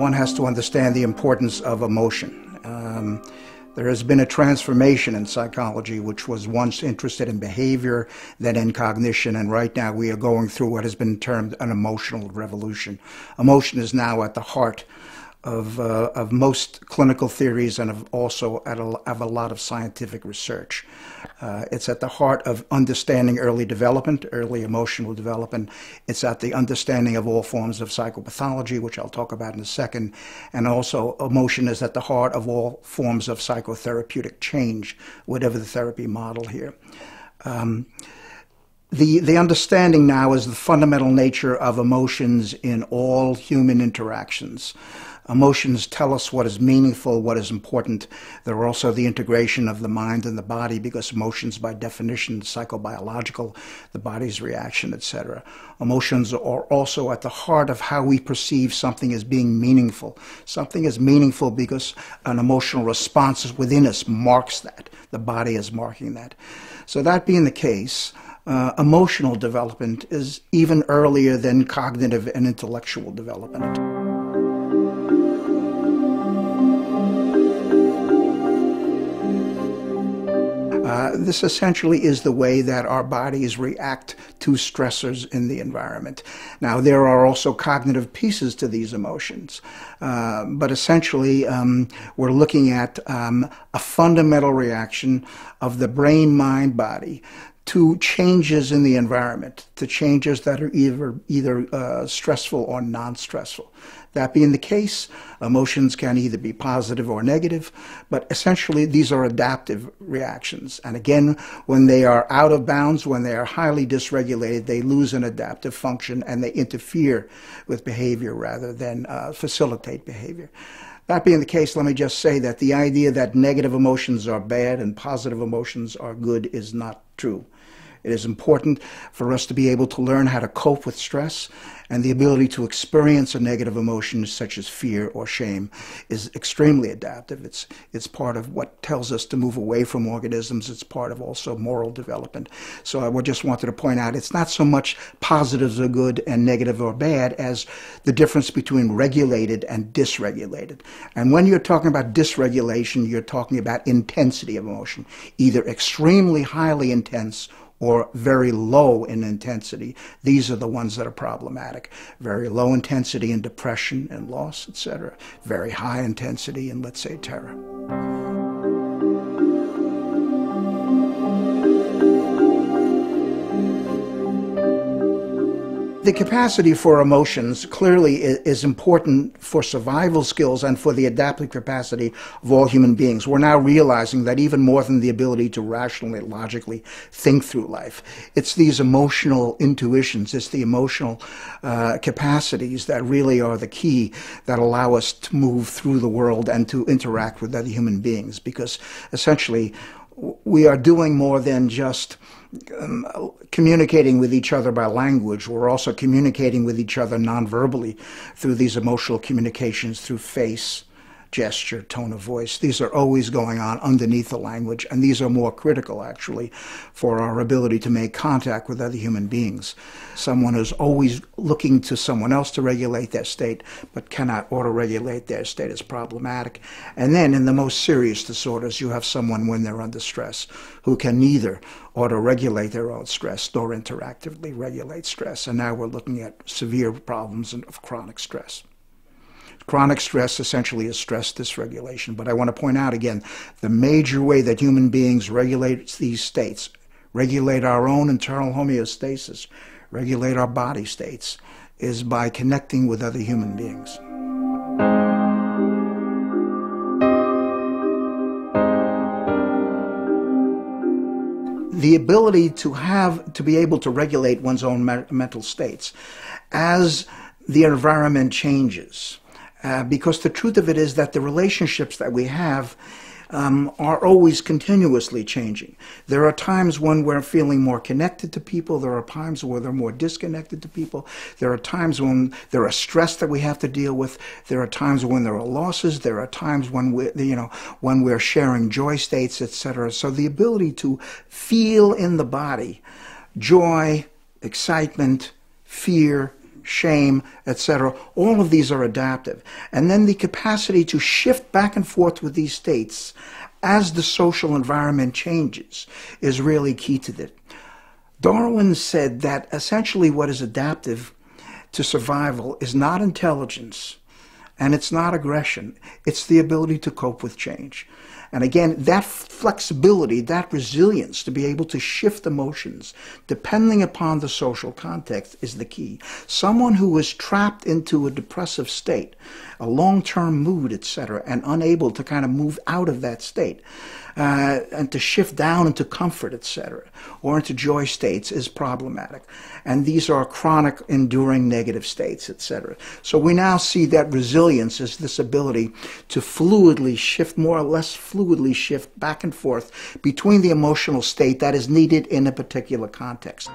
one has to understand the importance of emotion. There has been a transformation in psychology, which was once interested in behavior, then in cognition, and right now we are going through what has been termed an emotional revolution. Emotion is now at the heart of most clinical theories and also of a lot of scientific research. It's at the heart of understanding early development, early emotional development. It's at the understanding of all forms of psychopathology, which I'll talk about in a second. And also emotion is at the heart of all forms of psychotherapeutic change, whatever the therapy model here. The understanding now is the fundamental nature of emotions in all human interactions. Emotions tell us what is meaningful, what is important. They're also the integration of the mind and the body, because emotions, by definition, psychobiological, the body's reaction, etc. Emotions are also at the heart of how we perceive something as being meaningful. Something is meaningful because an emotional response within us marks that. The body is marking that. So that being the case, emotional development is even earlier than cognitive and intellectual development. This essentially is the way that our bodies react to stressors in the environment. Now, there are also cognitive pieces to these emotions, but essentially we're looking at a fundamental reaction of the brain, mind, body to changes in the environment, to changes that are either stressful or non-stressful. That being the case, emotions can either be positive or negative, but essentially these are adaptive reactions. And again, when they are out of bounds, when they are highly dysregulated, they lose an adaptive function and they interfere with behavior rather than facilitate behavior. That being the case, let me just say that the idea that negative emotions are bad and positive emotions are good is not true. It is important for us to be able to learn how to cope with stress, and the ability to experience a negative emotion such as fear or shame is extremely adaptive. It's part of what tells us to move away from organisms. It's part of also moral development. So I just wanted to point out it's not so much positives are good and negative or bad as the difference between regulated and dysregulated. And when you're talking about dysregulation, you're talking about intensity of emotion, either extremely highly intense or very low in intensity. These are the ones that are problematic. Very low intensity in depression and loss, etc. Very high intensity in, let's say, terror. The capacity for emotions clearly is important for survival skills and for the adaptive capacity of all human beings. We're now realizing that even more than the ability to rationally, logically think through life, it's these emotional intuitions, it's the emotional capacities that really are the key that allow us to move through the world and to interact with other human beings, because essentially we are doing more than just communicating with each other by language. We're also communicating with each other non-verbally through these emotional communications, through face, gesture, tone of voice. These are always going on underneath the language, and these are more critical, actually, for our ability to make contact with other human beings. Someone is always looking to someone else to regulate their state, but cannot auto-regulate their state is problematic. And then, in the most serious disorders, you have someone when they're under stress who can neither auto-regulate their own stress nor interactively regulate stress. And now we're looking at severe problems of chronic stress. Chronic stress essentially is stress dysregulation. But I want to point out again, the major way that human beings regulate these states, regulate our own internal homeostasis, regulate our body states, is by connecting with other human beings. The ability to be able to regulate one's own mental states as the environment changes. Because the truth of it is that the relationships that we have are always continuously changing. There are times when we're feeling more connected to people. There are times where they're more disconnected to people. There are times when there are stress that we have to deal with. There are times when there are losses. There are times when we're sharing joy states, etc. So the ability to feel in the body joy, excitement, fear, shame, etc. All of these are adaptive. And then the capacity to shift back and forth with these states as the social environment changes is really key to this. Darwin said that essentially what is adaptive to survival is not intelligence and it's not aggression. It's the ability to cope with change. And again, that flexibility, that resilience to be able to shift emotions depending upon the social context is the key. Someone who is trapped into a depressive state, a long-term mood, etc., and unable to kind of move out of that state and to shift down into comfort, etc., or into joy states is problematic. And these are chronic, enduring negative states, etc. So we now see that resilience is this ability to fluidly shift, more or less fluidly shift back and forth between the emotional state that is needed in a particular context.